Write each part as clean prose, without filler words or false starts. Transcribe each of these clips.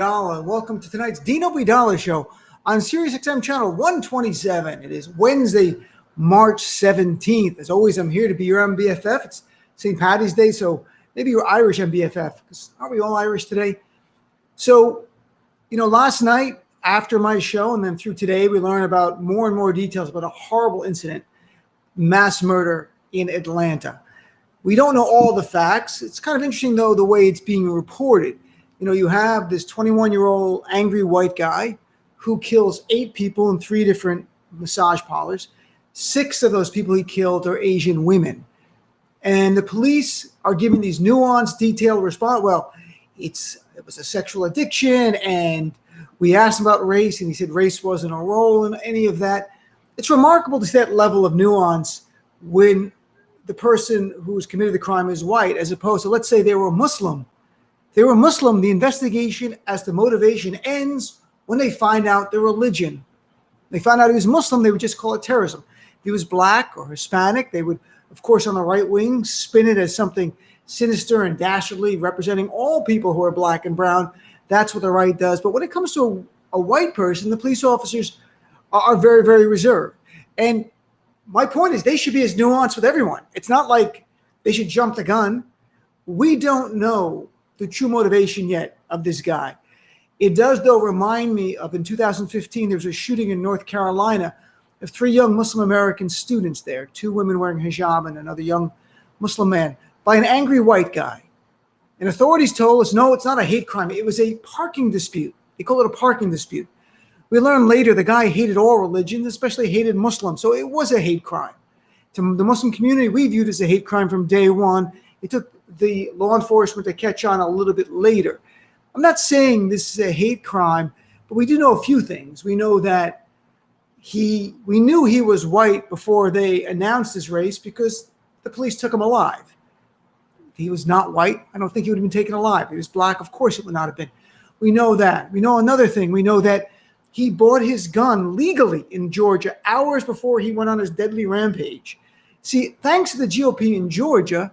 Dalla. Welcome to tonight's Dino Dollar Show on Sirius XM channel 127. It is Wednesday, March 17th. As always, I'm here to be your MBFF. It's St. Paddy's Day, so maybe you're Irish MBFF, because aren't we all Irish today? So, last night after my show and then through today, we learned about more and more details about a horrible incident, mass murder in Atlanta. We don't know all the facts. It's kind of interesting, though, the way it's being reported. You have this 21-year-old angry white guy who kills 8 people in 3 different massage parlors. 6 of those people he killed are Asian women. And the police are giving these nuanced, detailed response. Well, it was a sexual addiction, and we asked him about race, and he said race wasn't a role in any of that. It's remarkable to see that level of nuance when the person who's committed the crime is white, as opposed to, let's say, they were Muslim. They were Muslim. The investigation as to motivation ends when they find out their religion. They found out he was Muslim, they would just call it terrorism. If he was black or Hispanic, they would, of course, on the right wing, spin it as something sinister and dastardly, representing all people who are black and brown. That's what the right does. But when it comes to a white person, the police officers are very, very reserved. And my point is they should be as nuanced with everyone. It's not like they should jump the gun. We don't know the true motivation yet of this guy. It does, though, remind me of in 2015, there was a shooting in North Carolina of 3 young Muslim American students there, 2 women wearing hijab and another young Muslim man, by an angry white guy. And authorities told us, no, it's not a hate crime. It was a parking dispute. They call it a parking dispute. We learned later the guy hated all religions, especially hated Muslims. So it was a hate crime. To the Muslim community, we viewed it as a hate crime from day one. It took the law enforcement to catch on a little bit later. I'm not saying this is a hate crime, but we do know a few things. We know that we knew he was white before they announced his race because the police took him alive. If he was not white, I don't think he would have been taken alive. If he was black, of course it would not have been. We know that. We know another thing. We know that he bought his gun legally in Georgia hours before he went on his deadly rampage. See, thanks to the GOP in Georgia,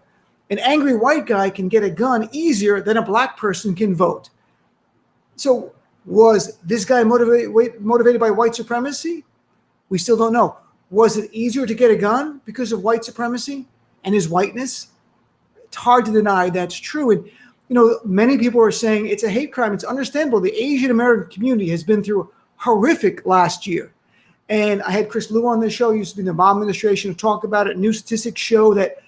an angry white guy can get a gun easier than a black person can vote. So was this guy motivated by white supremacy? We still don't know. Was it easier to get a gun because of white supremacy and his whiteness? It's hard to deny that's true. And, many people are saying it's a hate crime. It's understandable. The Asian American community has been through horrific last year. And I had Chris Liu on this show, used to be in the Obama administration, to talk about it. New statistics show that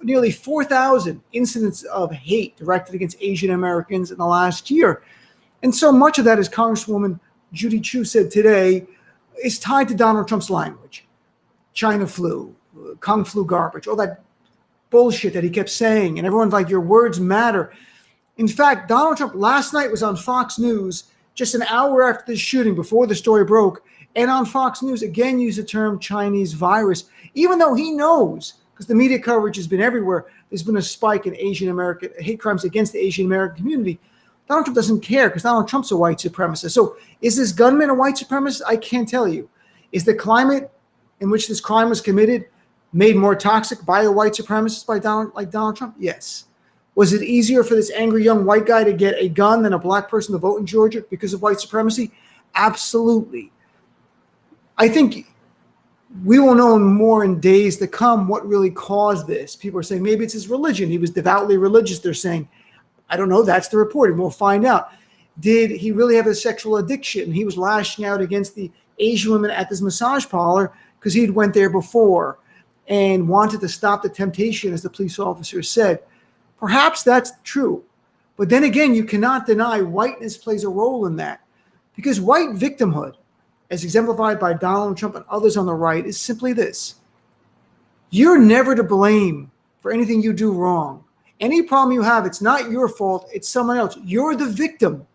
nearly 4,000 incidents of hate directed against Asian Americans in the last year. And so much of that, as Congresswoman Judy Chu said today, is tied to Donald Trump's language. China flu, Kung flu garbage, all that bullshit that he kept saying. And everyone's like, your words matter. In fact, Donald Trump last night was on Fox News just an hour after the shooting, before the story broke, and on Fox News again used the term Chinese virus, even though he knows, because the media coverage has been everywhere, there's been a spike in Asian American hate crimes against the Asian American community. Donald Trump doesn't care because Donald Trump's a white supremacist. So is this gunman a white supremacist? I can't tell you. Is the climate in which this crime was committed made more toxic by a white supremacist like Donald Trump? Yes. Was it easier for this angry young white guy to get a gun than a black person to vote in Georgia because of white supremacy? Absolutely. I think we will know more in days to come what really caused this. People are saying maybe it's his religion. He was devoutly religious, they're saying. I don't know. That's the reporting. We'll find out. Did he really have a sexual addiction? He was lashing out against the Asian women at this massage parlor because he'd went there before and wanted to stop the temptation, as the police officer said. Perhaps that's true. But then again, you cannot deny whiteness plays a role in that, because white victimhood, as exemplified by Donald Trump and others on the right, is simply this. You're never to blame for anything you do wrong. Any problem you have, it's not your fault, it's someone else. You're the victim.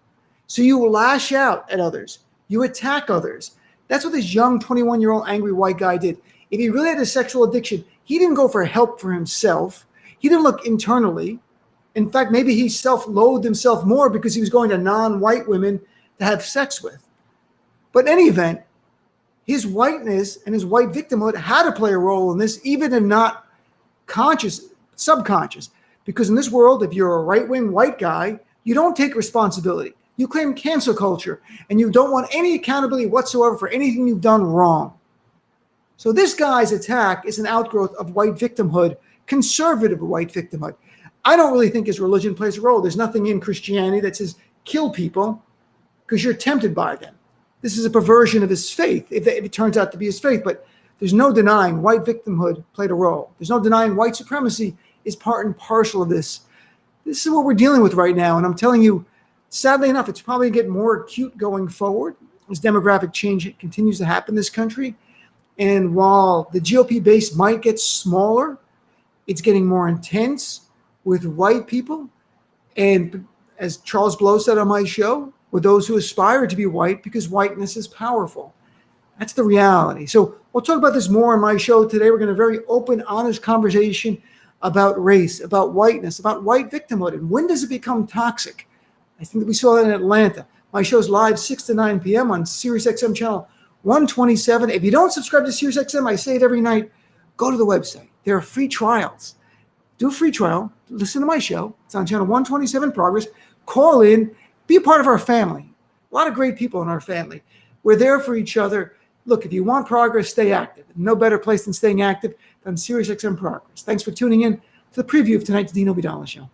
So you lash out at others. You attack others. That's what this young 21-year-old angry white guy did. If he really had a sexual addiction, he didn't go for help for himself. He didn't look internally. In fact, maybe he self-loathed himself more because he was going to non-white women to have sex with. But in any event, his whiteness and his white victimhood had to play a role in this, even if not conscious, subconscious. Because in this world, if you're a right-wing white guy, you don't take responsibility. You claim cancel culture, and you don't want any accountability whatsoever for anything you've done wrong. So this guy's attack is an outgrowth of white victimhood, conservative white victimhood. I don't really think his religion plays a role. There's nothing in Christianity that says kill people because you're tempted by them. This is a perversion of his faith, if it turns out to be his faith. But there's no denying white victimhood played a role. There's no denying white supremacy is part and parcel of this. This is what we're dealing with right now. And I'm telling you, sadly enough, it's probably going to get more acute going forward as demographic change continues to happen in this country. And while the GOP base might get smaller, it's getting more intense with white people. And as Charles Blow said on my show, with those who aspire to be white, because whiteness is powerful. That's the reality. So we'll talk about this more on my show today. We're going to have a very open, honest conversation about race, about whiteness, about white victimhood, and when does it become toxic? I think that we saw that in Atlanta. My show's live 6 to 9 p.m. on SiriusXM channel 127. If you don't subscribe to SiriusXM, I say it every night, go to the website. There are free trials. Do a free trial. Listen to my show. It's on channel 127 Progress. Call in. Be a part of our family. A lot of great people in our family. We're there for each other. Look, if you want progress, stay active. No better place than staying active than SiriusXM Progress. Thanks for tuning in to the preview of tonight's Dino Vidala Show.